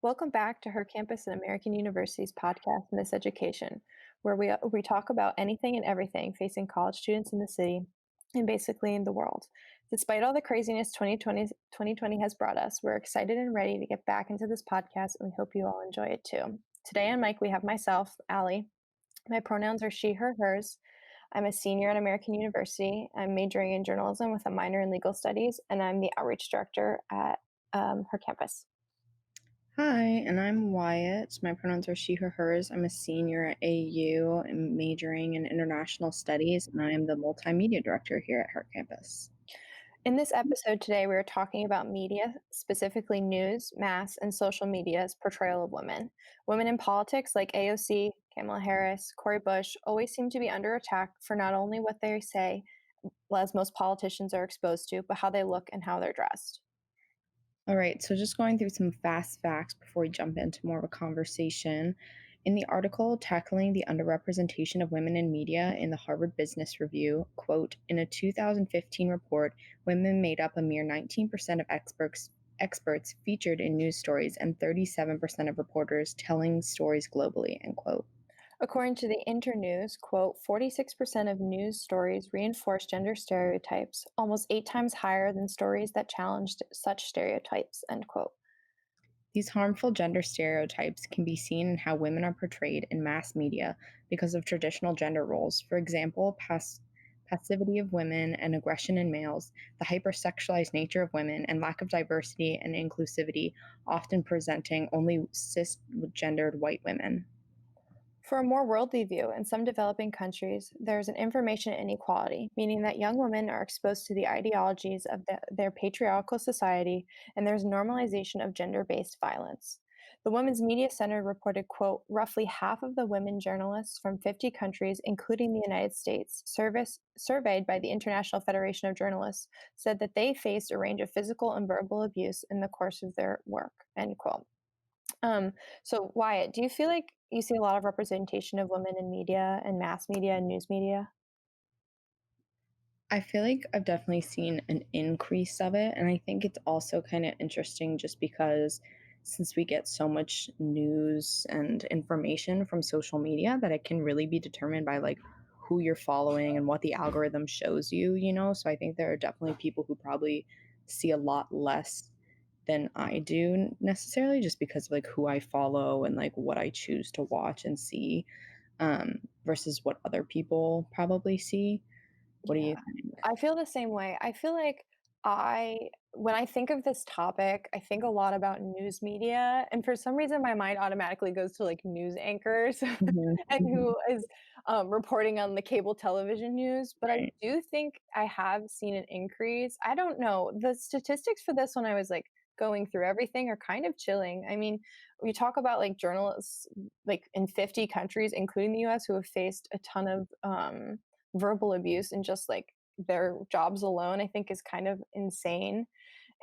Welcome back to Her Campus and American University's podcast, Miseducation, where we talk about anything and everything facing college students in the city and basically in the world. Despite all the craziness 2020 has brought us, we're excited and ready to get back into this podcast, and we hope you all enjoy it too. Today on mic, we have myself, Allie. My pronouns are she, her, hers. I'm a senior at American University. I'm majoring in journalism with a minor in legal studies, and I'm the outreach director at Her Campus. Hi, and I'm Wyatt. My pronouns are she, her, hers. I'm a senior at AU and majoring in international studies, and I am the multimedia director here at her campus. In this episode today, we are talking about media, specifically news, mass, and social media's portrayal of women. Women in politics like AOC, Kamala Harris, Cory Bush always seem to be under attack for not only what they say, as most politicians are exposed to, but how they look and how they're dressed. All right, so just going through some fast facts before we jump into more of a conversation. In the article Tackling the Underrepresentation of Women in Media in the Harvard Business Review, quote, in a 2015 report, women made up a mere 19% of experts featured in news stories and 37% of reporters telling stories globally, end quote. According to the Internews, quote, 46% of news stories reinforce gender stereotypes, almost 8 times higher than stories that challenged such stereotypes, end quote. These harmful gender stereotypes can be seen in how women are portrayed in mass media because of traditional gender roles. For example, passivity of women and aggression in males, the hypersexualized nature of women, and lack of diversity and inclusivity, often presenting only cisgendered white women. For a more worldly view, in some developing countries, there is an information inequality, meaning that young women are exposed to the ideologies of their patriarchal society, and there's normalization of gender-based violence. The Women's Media Center reported, quote, roughly half of the women journalists from 50 countries, including the United States, surveyed by the International Federation of Journalists, said that they faced a range of physical and verbal abuse in the course of their work, end quote. So Wyatt, do you feel like you see a lot of representation of women in media and mass media and news media? I feel like I've definitely seen an increase of it. And I think it's also kind of interesting just because since we get so much news and information from social media that it can really be determined by like who you're following and what the algorithm shows you. So I think there are definitely people who probably see a lot less than I do necessarily just because of like who I follow and like what I choose to watch and see versus what other people probably see. What do Yeah, you think? I feel the same way. I feel like I when I think of this topic, I think a lot about news media, and for some reason, my mind automatically goes to like news anchors Mhm, and mhm, who is reporting on the cable television news. But I right. do think I have seen an increase. I don't know. The statistics for this when I was like going through everything are kind of chilling. I mean, we talk about like journalists like in 50 countries, including the US, who have faced a ton of verbal abuse and just like their jobs alone, I think is kind of insane.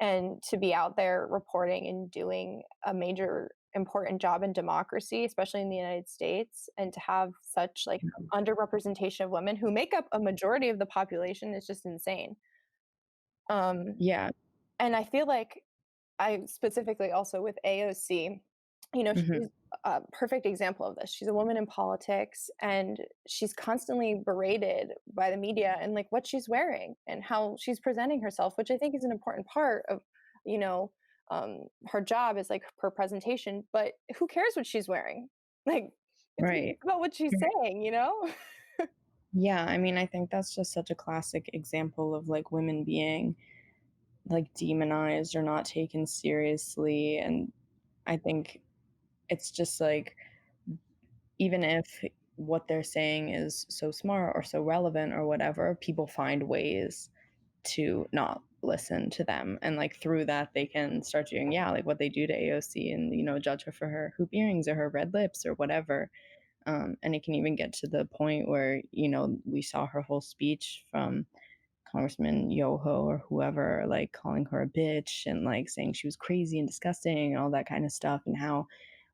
And to be out there reporting and doing a major important job in democracy, especially in the United States, and to have such like underrepresentation of women who make up a majority of the population is just insane. Um, Yeah. and I feel like I specifically also with AOC, Mhm. she's a perfect example of this. She's a woman in politics and she's constantly berated by the media and like what she's wearing and how she's presenting herself, which I think is an important part of, you know, her job is like her presentation, but who cares what she's wearing? Like Right. it's about what she's saying? Yeah, I mean, I think that's just such a classic example of, like, women being, like, demonized or not taken seriously, and I think it's just, like, even if what they're saying is so smart or so relevant or whatever, people find ways to not listen to them, and, like, through that, they can start doing, yeah, like, what they do to AOC and, judge her for her hoop earrings or her red lips or whatever. And it can even get to the point where, we saw her whole speech from Congressman Yoho or whoever, like calling her a bitch and like saying she was crazy and disgusting and all that kind of stuff, and how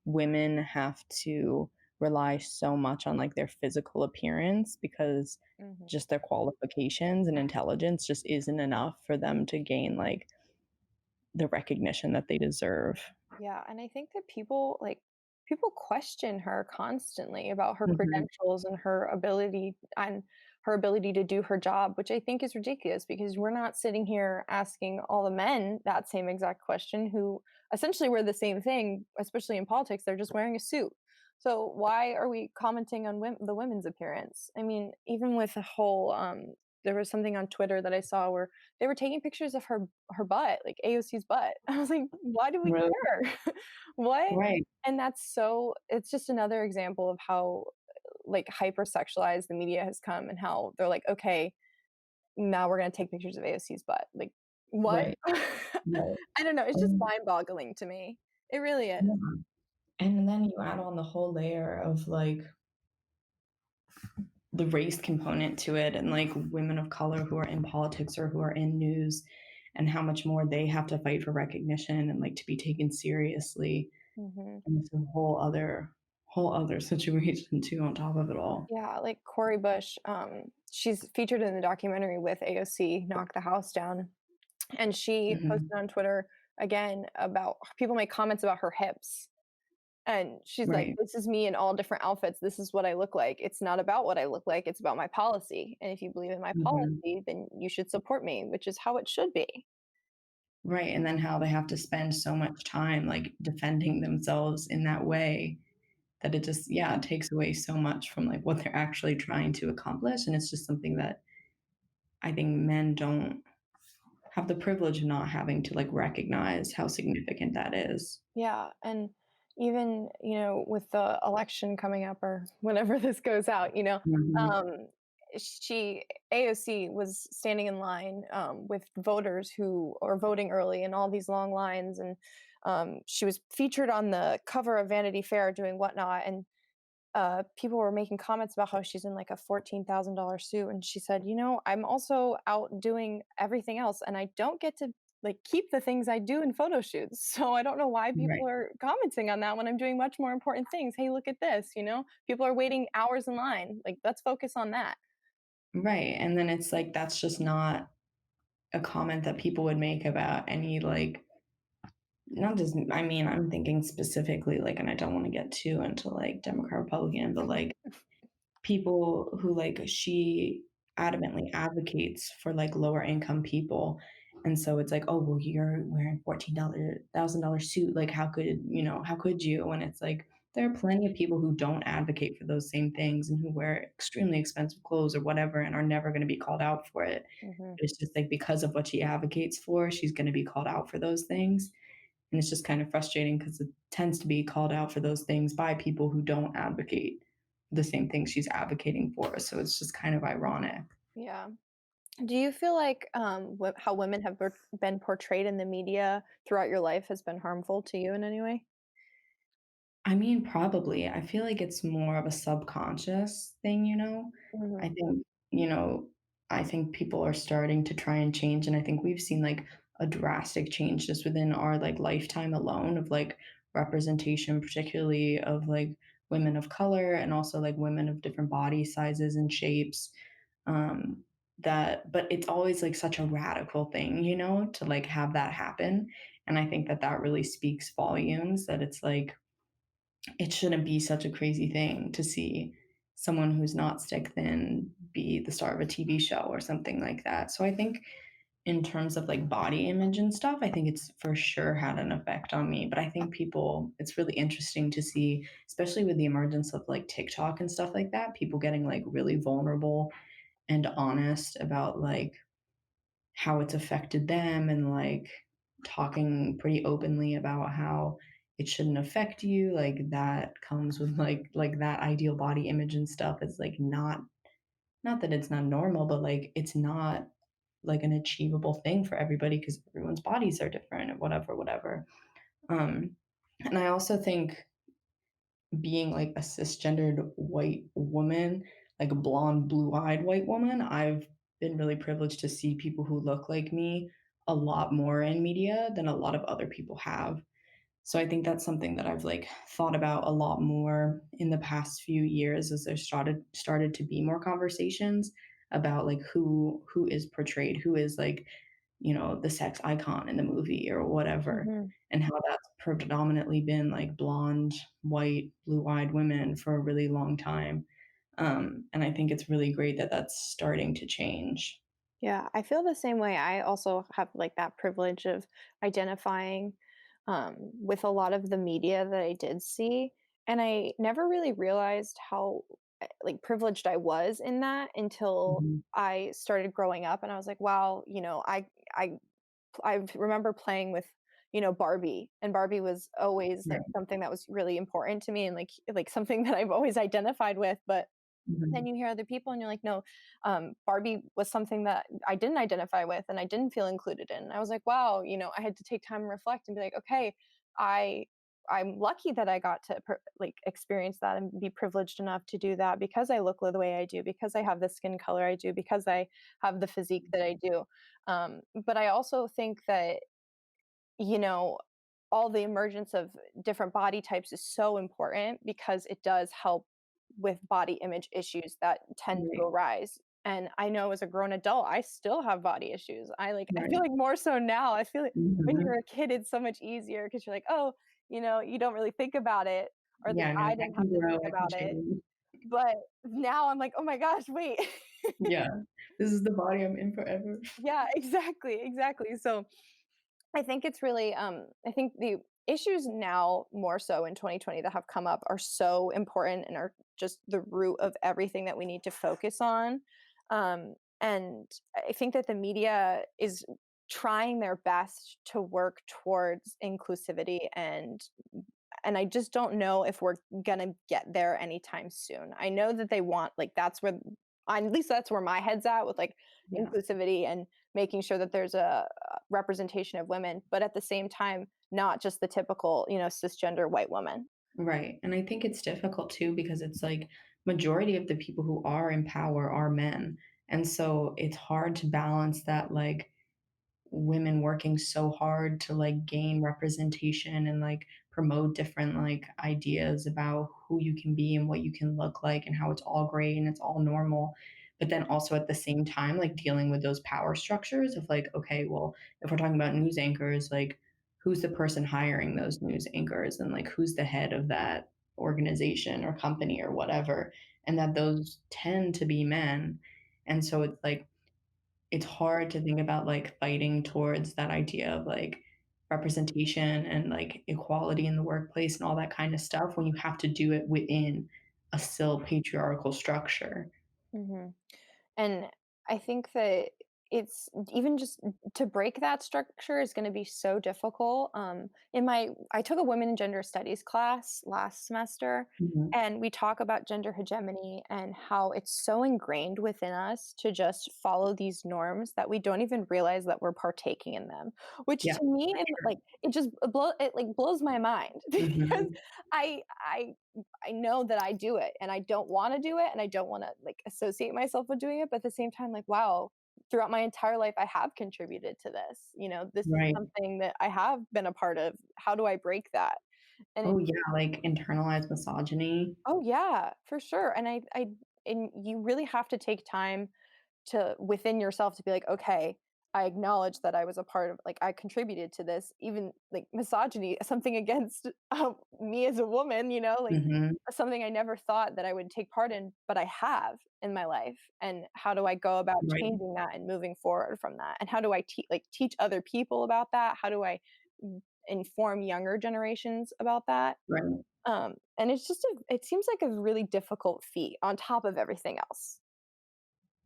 women have to rely so much on like their physical appearance because Mhm. just their qualifications and intelligence just isn't enough for them to gain like the recognition that they deserve. Yeah, and I think that people question her constantly about her Mhm. credentials and her ability to do her job, which I think is ridiculous because we're not sitting here asking all the men that same exact question who essentially wear the same thing, especially in politics, they're just wearing a suit. So why are we commenting on the women's appearance? I mean, even with the whole there was something on Twitter that I saw where they were taking pictures of her butt, like AOC's butt. I was like, "Why do we Really? care?" What? Right, And it's just another example of how, like, hypersexualized the media has come and how they're like, "Okay, now we're gonna take pictures of AOC's butt." Like, what? right, right. I don't know, it's just And mind-boggling to me. It really is. yeah, and then you add on the whole layer of, like, the race component to it and, like, women of color who are in politics or who are in news and how much more they have to fight for recognition and, like, to be taken seriously, Mhm. and it's a whole other situation too on top of it all. Yeah, like Cory Bush, she's featured in the documentary with AOC, Knock the House Down, and she Mhm. posted on Twitter again about people make comments about her hips. And she's like, Right. "This is me in all different outfits. This is what I look like. It's not about what I look like, it's about my policy. And if you believe in my Mhm. policy, then you should support me," which is how it should be. Right, and then how they have to spend so much time, like, defending themselves in that way that it just yeah, it takes away so much from, like, what they're actually trying to accomplish, and it's just something that I think men don't have the privilege of not having to, like, recognize how significant that is. Yeah, and even, with the election coming up or whenever this goes out, Mhm. um, she AOC was standing in line, with voters who are voting early in all these long lines, and, she was featured on the cover of Vanity Fair doing whatnot, and people were making comments about how she's in like a $14,000 suit, and she said, I'm also out doing everything else, and I don't get to like keep the things I do in photo shoots. So I don't know why Right. people are commenting on that when I'm doing much more important things. Hey, look at this. People are waiting hours in line. Like, let's focus on that. Right, and then it's like, that's just not a comment that people would make about any, like not just I mean, I'm thinking specifically, like and I don't wanna get too into, like, Democrat, Republican, but, like, people who, like she adamantly advocates for, like, lower income people, and so it's like, "Oh, well, you're wearing $14,000 suit, like, how could how could you?" And it's like, there are plenty of people who don't advocate for those same things and who wear extremely expensive clothes or whatever and are never gonna be called out for it. Hmm. But it's just, like, because of what she advocates for, she's gonna be called out for those things, and it's just kind of frustrating because it tends to be called out for those things by people who don't advocate the same things she's advocating for. So it's just kind of ironic. Yeah. Do you feel like how women have been portrayed in the media throughout your life has been harmful to you in any way? I mean, probably. I feel like it's more of a subconscious thing, you know? I Hmm. think, you know, I think people are starting to try and change, and I think we've seen, like, a drastic change just within our, like, lifetime alone of, like, representation, particularly of, like, women of color and also, like, women of different body sizes and shapes, that but it's always, like, such a radical thing, to, like, have that happen, and I think that that really speaks volumes that it's like it shouldn't be such a crazy thing to see someone who's not stick thin be the star of a TV show or something like that. So I think in terms of like body image and stuff, I think it's for sure had an effect on me. But I think people, it's really interesting to see, especially with the emergence of like TikTok and stuff like that, people getting like really vulnerable and honest about like how it's affected them and like talking pretty openly about how it shouldn't affect you like that comes with like that ideal body image and stuff is like not that it's not normal but like it's not like an achievable thing for everybody because everyone's bodies are different and whatever um and I also think being like a cisgendered white woman, like a blonde, blue-eyed white woman, I've been really privileged to see people who look like me a lot more in media than a lot of other people have. So I think that's something that I've like thought about a lot more in the past few years as there started to be more conversations about like who is portrayed, who is like the sex icon in the movie or whatever, Mhm. and how that's predominantly been like blonde, white, blue-eyed women for a really long time. And I think it's really great that that's starting to change. Yeah, I feel the same way. I also have like that privilege of identifying with a lot of the media that I did see, and I never really realized how like privileged I was in that until Mhm. I started growing up, and I was like, wow, I I remember playing with Barbie, and Barbie was always like Right. something that was really important to me, and like something that I've always identified with, but then Mhm. you hear other people and you're like, "No, Barbie was something that I didn't identify with and I didn't feel included in." And I was like, "Wow," I had to take time and reflect and be like, "Okay, I I'm lucky that I got to like experience that and be privileged enough to do that because I look the way I do, because I have the skin color I do, because I have the physique that I do." But I also think that you know, all the emergence of different body types is so important because it does help with body image issues that tend to Right. arise. And I know as a grown adult, I still have body issues. I feel Right. like more so now. I feel like when Mhm. you're a kid, it's so much easier because you're like, oh, you don't really think about it, or at least Yeah, no, I I didn't have can to grow, think I can about it. change. But now I'm like, oh my gosh, wait. Yeah. This is the body I'm in forever. Yeah, exactly, exactly. So I think it's really I think the issues now more so in 2020 that have come up are so important and are just the root of everything that we need to focus on. And I think that the media is trying their best to work towards inclusivity, and I just don't know if we're gonna get there anytime soon. I know that they want like that's where at least that's where my head's at with like Yeah. inclusivity and making sure that there's a representation of women, but at the same time, not just the typical, cisgender white woman. Right, and I think it's difficult too because it's like majority of the people who are in power are men, and so it's hard to balance that, like, women working so hard to like gain representation and like promote different like ideas about who you can be and what you can look like and how it's all great and it's all normal, but then also at the same time like dealing with those power structures of like, okay, well, if we're talking about news anchors, like who's the person hiring those news anchors and like who's the head of that organization or company or whatever, and that those tend to be men. And so it's like it's hard to think about, like, fighting towards that idea of, like, representation and, like, equality in the workplace and all that kind of stuff when you have to do it within a still patriarchal structure. Mhm. And I think that it's even just to break that structure is going to be so difficult. I took a women and gender studies class last semester, Mhm. and we talk about gender hegemony and how it's so ingrained within us to just follow these norms that we don't even realize that we're partaking in them. Which Yeah, to me, for and sure. like it like blows my mind because Mhm. I I I know that I do it and I don't wanna do it and I don't wanna, like, associate myself with doing it, but at the same time, like, wow, throughout my entire life, I have contributed to this, this is Right. something that I have been a part of. How do I break that? And Oh, it yeah, like, internalized misogyny. Oh, yeah, for sure, and and you really have to take time to within yourself to be like, "Okay, I acknowledge that I was a part of like, I contributed to this," even, like, misogyny, something against, me as a woman, like, Mhm. something I never thought that I would take part in, but I have in my life, and how do I go about Right, changing that and moving forward from that? And how do I teach other people about that? How do I inform younger generations about that? right. And it seems like a really difficult feat on top of everything else.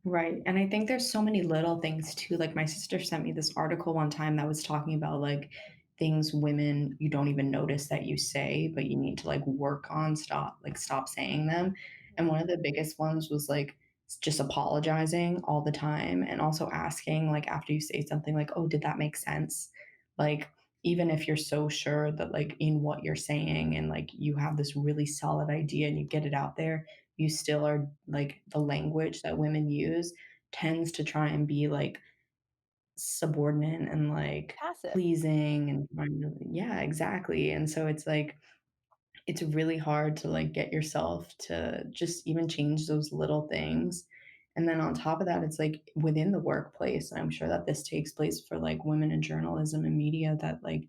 Right, and I think there's so many little things too, like, my sister sent me this article one time that was talking about, like, things women you don't even notice that you say, but you need to, like, work on, stop saying them, and one of the biggest ones was, like, just apologizing all the time and also asking, like, after you say something, like, "Oh, did that make sense?" Like, even if you're so sure that, like, in what you're saying and, like, you have this really solid idea and you get it out there, you still are like the language that women use tends to try and be like subordinate and like Passive. pleasing and trying to, yeah, exactly. And so it's like it's really hard to like get yourself to just even change those little things. And then on top of that, it's like within the workplace, and I'm sure that this takes place for like women in journalism and media, that like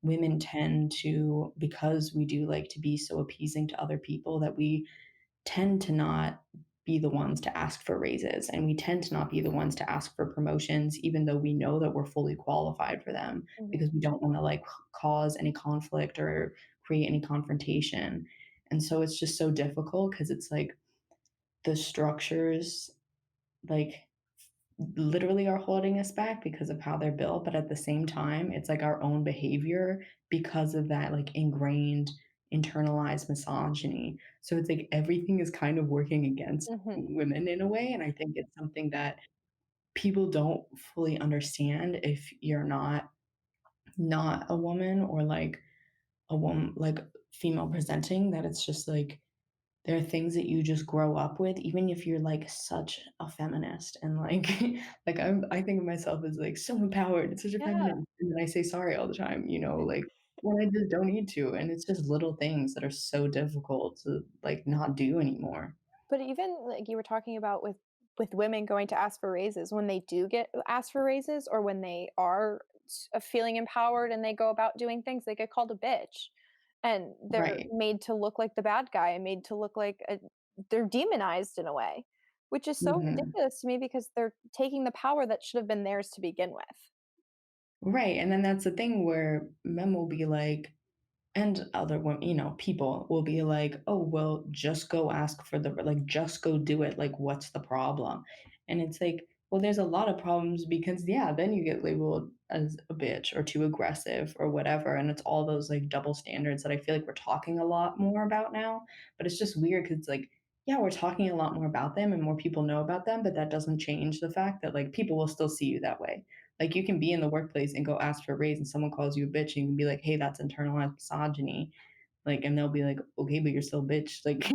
women tend to, because we do like to be so appeasing to other people, that we tend to not be the ones to ask for raises, and we tend to not be the ones to ask for promotions even though we know that we're fully qualified for them, Mhm. because we don't want to like cause any conflict or create any confrontation. And so it's just so difficult because it's like the structures like literally are holding us back because of how they're built, but at the same time it's like our own behavior because of that like ingrained internalized misogyny. So it's like everything is kind of working against Mhm. women in a way, and I think it's something that people don't fully understand if you're not a woman, or like a woman, like female presenting, that it's just like there are things that you just grow up with, even if you're like such a feminist and like like I think of myself as like so empowered and such a Yeah. feminist, and then I say sorry all the time, like when I just don't need to, and it's just little things that are so difficult to like not do anymore. But even like you were talking about with women going to ask for raises, when they do get asked for raises or when they are feeling empowered and they go about doing things, they get called a bitch. And they're Right. made to look like the bad guy and made to look like they're demonized in a way, which is so Mhm. ridiculous to me because they're taking the power that should have been theirs to begin with. Right, and then that's the thing where men will be like, and other women, people will be like, "Oh, well, just go ask for the like, just go do it. Like, what's the problem?" And it's like, well, there's a lot of problems because, yeah, then you get labeled as a bitch or too aggressive or whatever. And it's all those like double standards that I feel like we're talking a lot more about now. But it's just weird because it's like, yeah, we're talking a lot more about them and more people know about them, but that doesn't change the fact that like people will still see you that way. Like you can be in the workplace and go ask for a raise and someone calls you a bitch and you can be like, hey, that's internalized misogyny. Like, and they'll be like, okay, but you're still a bitch. Like,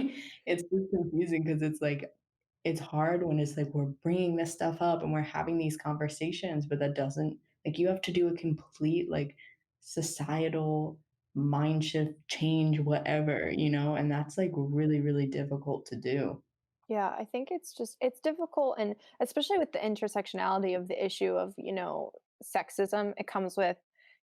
it's just confusing because it's like, it's hard when it's like we're bringing this stuff up and we're having these conversations, but that doesn't, like, you have to do a complete, like, societal mind shift change, whatever, and that's like really, really difficult to do. Yeah, I think it's difficult, and especially with the intersectionality of the issue of, sexism, it comes with,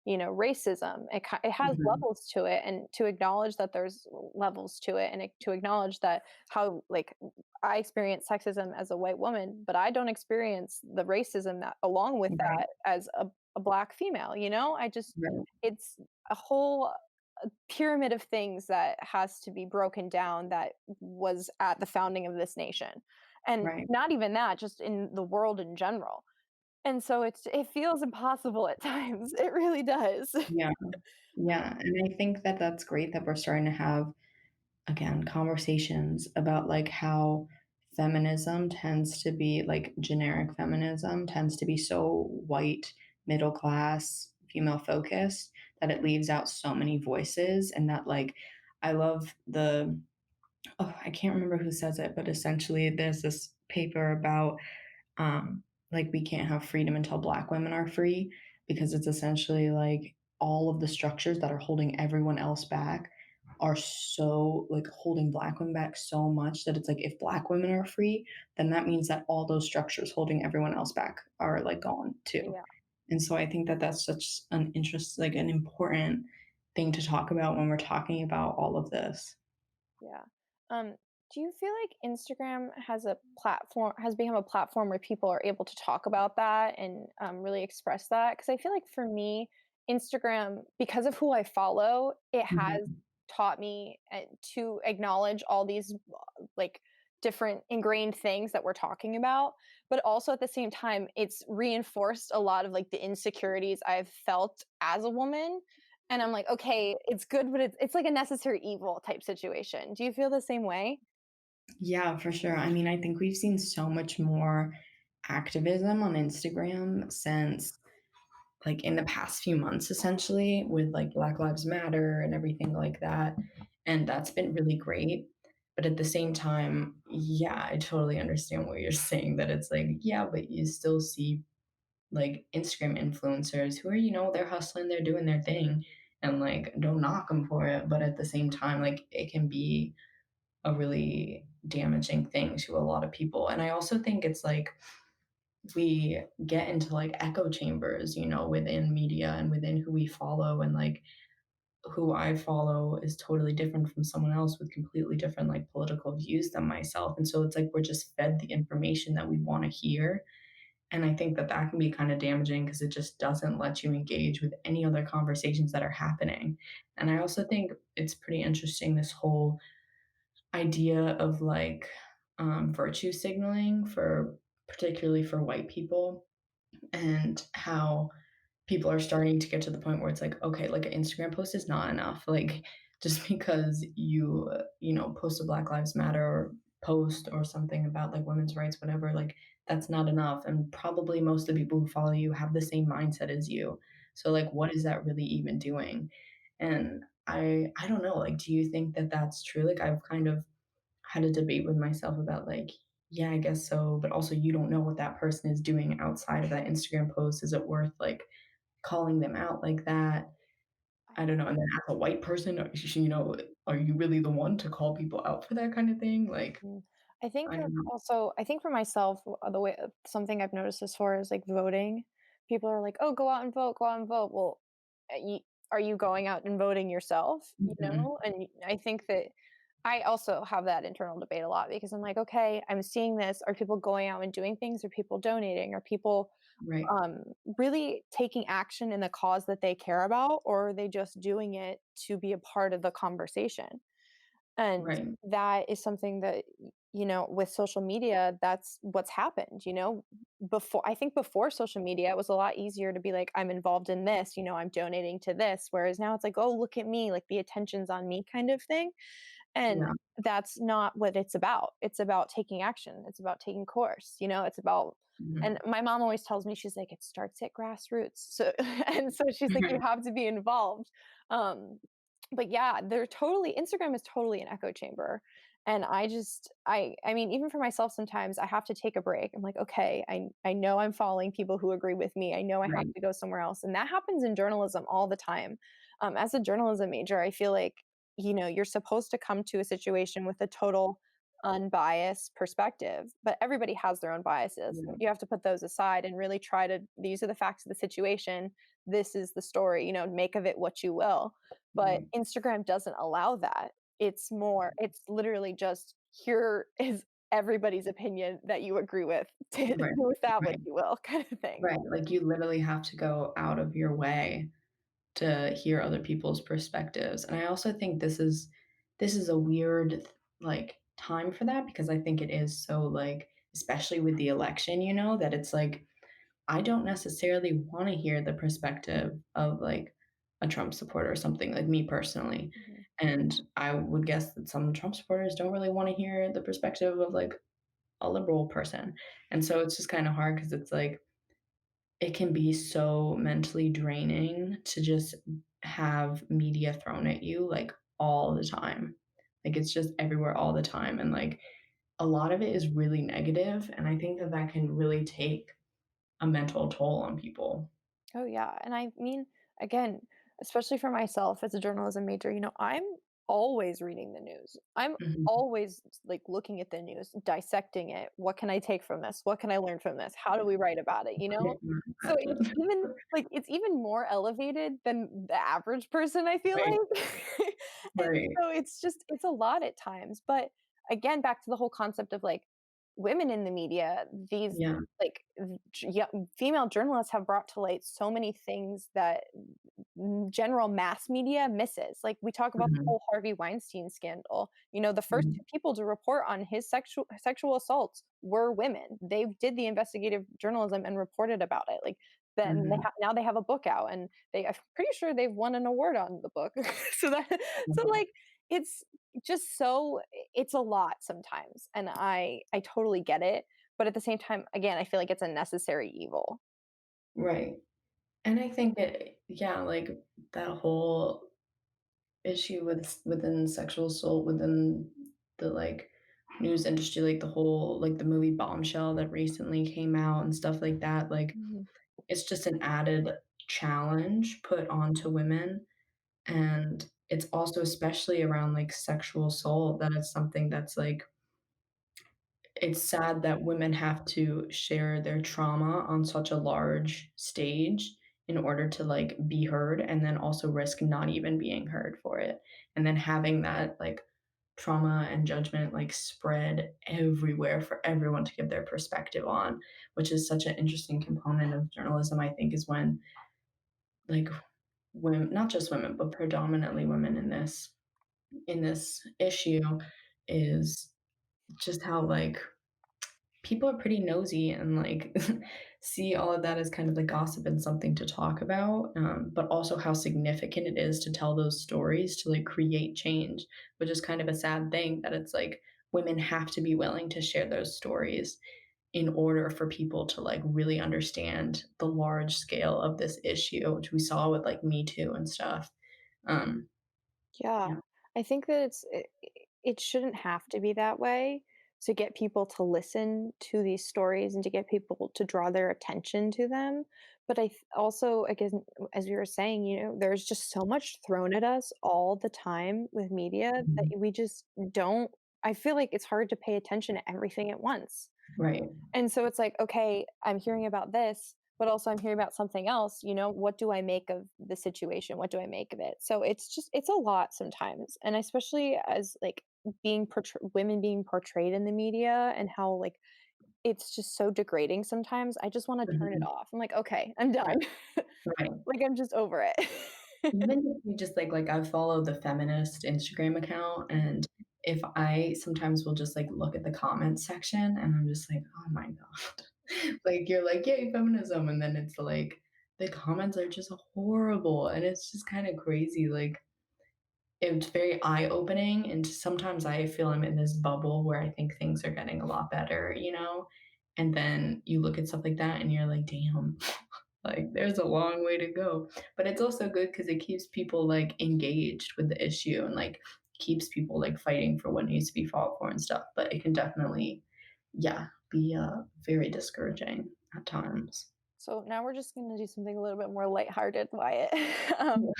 racism. It has Mhm. levels to it, and to acknowledge that there's levels to it, and to acknowledge that how like I experience sexism as a white woman, but I don't experience the racism that along with Right, that as a black female, I just right, it's a whole pyramid of things that has to be broken down that was at the founding of this nation. And right. not even that, just in the world in general. And so it feels impossible at times. It really does. Yeah, yeah, and I think that that's great that we're starting to have, again, conversations about like how feminism tends to be like generic feminism tends to be so white, middle class, female focused that it leaves out so many voices. And that like I love the, oh, I can't remember who says it, but essentially there's this paper about like we can't have freedom until black women are free, because it's essentially like all of the structures that are holding everyone else back are so like holding black women back so much that it's like if black women are free, then that means that all those structures holding everyone else back are like gone too. Yeah. And so I think that that's such an interest, like an important thing to talk about when we're talking about all of this. Yeah. Um, do you feel like Instagram has become a platform where people are able to talk about that and really express that? Because I feel like for me, Instagram, because of who I follow, it has Mhm. taught me to acknowledge all these like different ingrained things that we're talking about, but also at the same time, it's reinforced a lot of like the insecurities I've felt as a woman, and I'm like, "Okay, it's good, but it's like a necessary evil type situation." Do you feel the same way? Yeah, for sure. I mean, I think we've seen so much more activism on Instagram since like in the past few months, essentially, with like Black Lives Matter and everything like that. And that's been really great. But at the same time, yeah, I totally understand what you're saying, that it's like, yeah, but you still see like Instagram influencers who are, they're hustling, they're doing their thing, and like don't knock them for it. But at the same time, like it can be a really damaging thing to a lot of people. And I also think it's like we get into like echo chambers, you know, within media and within who we follow, and like who I follow is totally different from someone else with completely different like political views than myself. And so it's like we're just fed the information that we want to hear. And I think that that can be kind of damaging because it just doesn't let you engage with any other conversations that are happening. And I also think it's pretty interesting, this whole idea of like virtue signaling for particularly for white people, and how people are starting to get to the point where it's like, okay, like an Instagram post is not enough. Like just because you know, post a Black Lives Matter or post or something about like women's rights, whatever, like that's not enough. And probably most of the people who follow you have the same mindset as you. So like, what is that really even doing? And I don't know. Like, do you think that that's true? Like, I've kind of had a debate with myself about like, yeah, I guess so, but also you don't know what that person is doing outside of that Instagram post. Is it worth like calling them out like that? I don't know. And then as a white person, you know, are you really the one to call people out for that kind of thing? Like, Mm. I think I that don't know. also I think for myself, the way something I've noticed as far as, like, voting, people are like, "Oh, go out and vote, go out and vote." Well, y are you going out and voting yourself, you Mhm. know? And I think that I also have that internal debate a lot because I'm like, "Okay, I'm seeing this. Are people going out and doing things? Are people donating? Are people, Right, um, really taking action in the cause that they care about, or are they just doing it to be a part of the conversation?" And right. that is something that, with social media, that's what's happened, Before I think before social media, it was a lot easier to be like, "I'm involved in this," "I'm donating to this," whereas now it's like, "Oh, look at me," like, the attention's on me kind of thing, and Yeah. that's not what it's about. It's about taking action, it's about taking course, it's about and Mhm. my mom always tells me, she's like, "It starts at grassroots." So and so she's like, "You have to be involved." Um, but yeah, they're totally Instagram is totally an echo chamber. And I mean, even for myself, sometimes I have to take a break. I'm like, okay, I know I'm following people who agree with me. I know I have Right. to go somewhere else. And that happens in journalism all the time. As a journalism major, I feel like, you're supposed to come to a situation with a total unbiased perspective, but everybody has their own biases. Yeah. You have to put those aside and really try to, these are the facts of the situation. This is the story, make of it what you will. But Right. Instagram doesn't allow that. It's literally just, here is everybody's opinion that you agree with. Do Right. with that what Right. you will, kind of thing. Right. Like you literally have to go out of your way to hear other people's perspectives. And I also think this is a weird like time for that, because I think it is so like, especially with the election, you know, that it's like I don't necessarily want to hear the perspective of like a Trump supporter or something, like me personally. Mhm. And I would guess that some Trump supporters don't really want to hear the perspective of like a liberal person. And so it's just kind of hard because it's like it can be so mentally draining to just have media thrown at you, like, all the time. Like, it's just everywhere all the time, and, like, a lot of it is really negative, and I think that that can really take a mental toll on people. Oh, yeah, and I mean, again, especially for myself as a journalism major, I'm always reading the news. I'm Mhm. always, like, looking at the news, dissecting it. What can I take from this? What can I learn from this? How do we write about it, you know? Couldn't So it's imagine. even it's even more elevated than the average person, I feel Right, like. And right. so it's a lot at times, but again, back to the whole concept of, like, women in the media, these, Yeah. like, female journalists have brought to light so many things that general mass media misses. Like, we talk about the Mhm, whole Harvey Weinstein scandal. The first mhm, two people to report on his sexual assaults were women. They did the investigative journalism and reported about it. Like, then mhm. now they have a book out, and I'm pretty sure they've won an award on the book. so that so Wow. like it's just so it's a lot sometimes, and I totally get it, but at the same time, again, I feel like it's a necessary evil. Right, and I think it, yeah, like, that whole issue within sexual assault within the like news industry, like the whole like the movie Bombshell that recently came out and stuff like that. Like Mhm. it's just an added challenge put onto women. And it's also especially around like sexual assault that it's something that's like it's sad that women have to share their trauma on such a large stage in order to, like, be heard and then also risk not even being heard for it, and then having that, like, trauma and judgment, like, spread everywhere for everyone to give their perspective on, which is such an interesting component of journalism, I think, is when, like, women, not just women, but predominantly women in this issue is just how, like, people are pretty nosy and like see all of that as kind of like gossip and something to talk about, but also how significant it is to tell those stories to like create change, which is kind of a sad thing that it's like women have to be willing to share those stories in order for people to like really understand the large scale of this issue, which we saw with like Me Too and stuff. Um, Yeah, yeah. I think that it shouldn't have to be that way to get people to listen to these stories and to get people to draw their attention to them. But also, again, as we were saying, there's just so much thrown at us all the time with media that Mhm. we just don't. I feel like it's hard to pay attention to everything at once. Right. And so it's like, okay, I'm hearing about this, but also I'm hearing about something else, what do I make of the situation? What do I make of it? So it's a lot sometimes. And especially as like women being portrayed in the media and how like it's just so degrading sometimes. I just want to turn it Mhm. off. I'm like, okay, I'm done. Right. Right. Like I'm just over it. Even if you just like I follow the feminist Instagram account, and if I sometimes will just like look at the comments section and I'm just like, "Oh my god." Like you're like, "Yay, feminism," and then it's like the comments are just horrible and it's just kind of crazy. Like it's very eye-opening, and sometimes I feel I'm in this bubble where I think things are getting a lot better, you know? And then you look at stuff like that and you're like, "Damn." Like, there's a long way to go. But it's also good because it keeps people, like, engaged with the issue and, like, keeps people, like, fighting for what needs to be fought for and stuff. But it can definitely, yeah, be, very discouraging at times. So now we're just gonna do something a little bit more lighthearted, Wyatt. Yeah.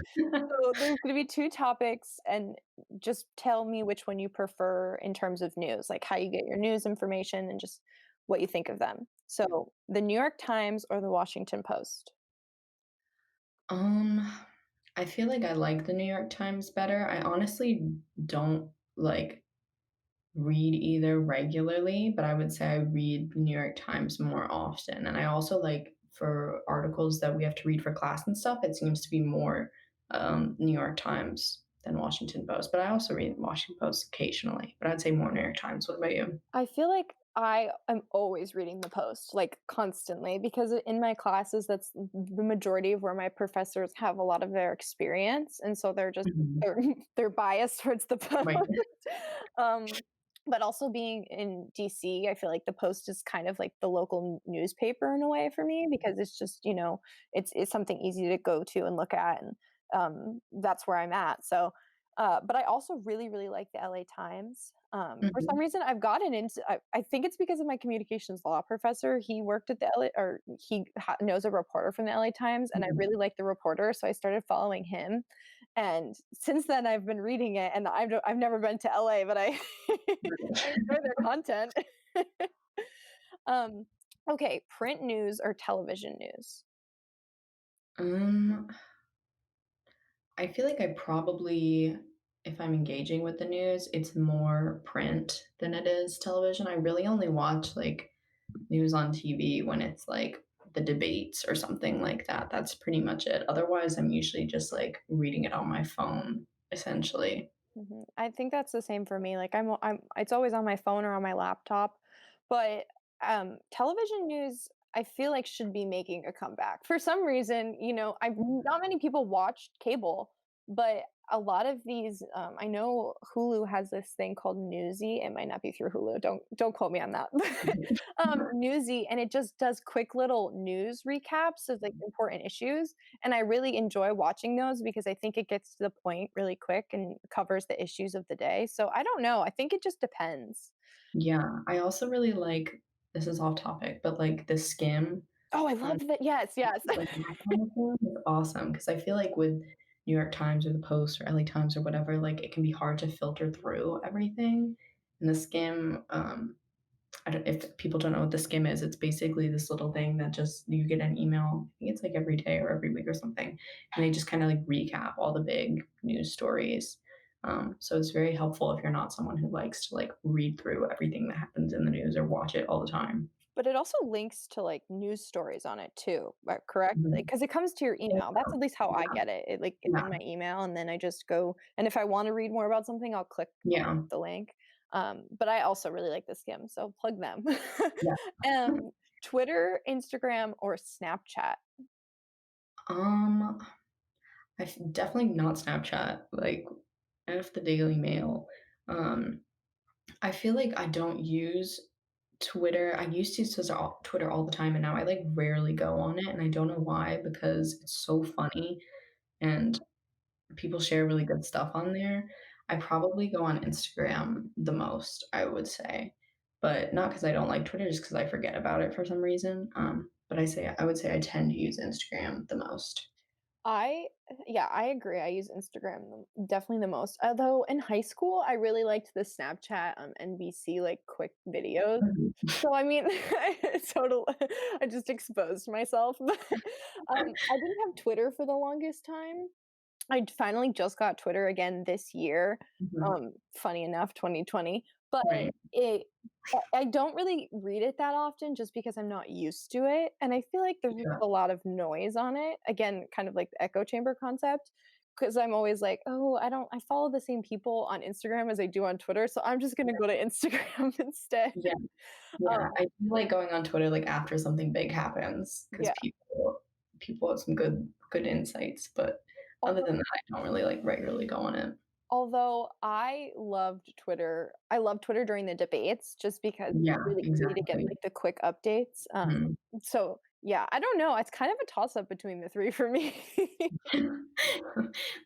So there's gonna be 2 topics, and just tell me which one you prefer in terms of news, like how you get your news information and just what you think of them. So, the New York Times or the Washington Post? Um, I feel like I like the New York Times better. I honestly don't, like, read either regularly, but I would say I read the New York Times more often. And I also like for articles that we have to read for class and stuff, it seems to be more New York Times than Washington Post. But I also read Washington Post occasionally, but I'd say more New York Times. What about you? I feel like I am always reading the Post, like, constantly, because in my classes, that's the majority of where my professors have a lot of their experience, and so Mhm. they're they're biased towards the Post. Right. Um, but also being in DC, I feel like the Post is kind of like the local newspaper in a way for me because it's just, it's something easy to go to and look at, and, that's where I'm at, so but I also really, really like the LA Times. For some Mhm. reason, I've gotten into I think it's because of my communications law professor. He worked at the LA, or knows a reporter from the LA Times, and I Mhm. really like the reporter, so I started following him. And since then, I've been reading it, and I've never been to LA, but I I enjoy their content. um, okay, print news or television news? Um, I feel like I probably, if I'm engaging with the news, it's more print than it is television. I really only watch like news on TV when it's like the debates or something like that. That's pretty much it. Otherwise, I'm usually just like reading it on my phone, essentially. Mhm. I think that's the same for me, like, I'm it's always on my phone or on my laptop, but, television news, I feel like should be making a comeback. For some reason, I not many people watch cable, but a lot of these, I know Hulu has this thing called Newsy. It might not be through Hulu, don't quote me on that. Newsy, and it just does quick little news recaps of, like, important issues, and I really enjoy watching those because I think it gets to the point really quick and covers the issues of the day. So I don't know. I think it just depends. Yeah, I also really like, this is off topic, but like the skim Oh, I on love that. Yes, yes. like that kind of thing is awesome because I feel like with New York Times or the Post or LA Times or whatever, like it can be hard to filter through everything. And the skim, I don't, if people don't know what the skim is, it's basically this little thing that just you get an email. I think it's like every day or every week or something, and they just kind of like recap all the big news stories. So it's very helpful if you're not someone who likes to like read through everything that happens in the news or watch it all the time. But it also links to, like, news stories on it too, correct? Mhm. Because it comes to your email. That's at least how I Yeah, get it. It, like, is yeah, in my email, and then I just go and if I wanna read more about something, I'll yeah, click the link. But I also really like the Skimm, so plug them. yeah. Um, Twitter, Instagram, or Snapchat? Um, definitely not Snapchat. Like, F the Daily Mail. Um, I feel like I don't use Twitter. I used to use Twitter all the time, and now I like rarely go on it, and I don't know why because it's so funny and people share really good stuff on there. I probably go on Instagram the most, I would say, but not because I don't like Twitter, just because I forget about it for some reason. But I would say I tend to use Instagram the most. I Yeah, I agree. I use Instagram definitely the most. Although in high school, I really liked the Snapchat, NBC, like, quick videos. Mhm. So, I mean, I just exposed myself, but, I didn't have Twitter for the longest time. I finally just got Twitter again this year, Mhm. funny enough, 2020, but Right. it I don't really read it that often just because I'm not used to it, and I feel like there's just Yeah. a lot of noise on it, again, kind of like the echo chamber concept, because 'cause I'm always like, "Oh, I follow the same people on Instagram as I do on Twitter, so I'm just gonna go to Instagram instead." Yeah. Yeah. Um, I do like going on Twitter, like, after something big happens because yeah, people have some good insights, but other although than that, I don't really, like, regularly go on it. Although I loved Twitter during the debates just because it's Yeah, really easy to get, exactly. like, the quick updates, Mhm. so, yeah, I don't know, it's kind of a toss-up between the 3 for me.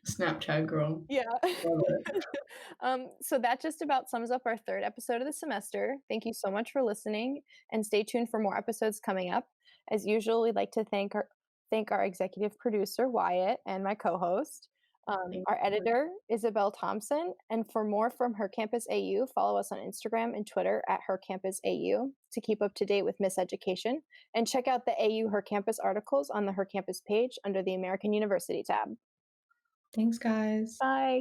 Snapchat girl. Yeah. Love it. So that just about sums up our 3rd episode of the semester. Thank you so much for listening, and stay tuned for more episodes coming up. As usual, we'd like to thank our executive producer, Wyatt, and my co-host, Thank our you. editor, Isabel Thompson, and for more from Her Campus AU, follow us on Instagram and Twitter at Her Campus AU to keep up to date with Miseducation, and check out the AU Her Campus articles on the Her Campus page under the American University tab. Thanks, guys. Bye.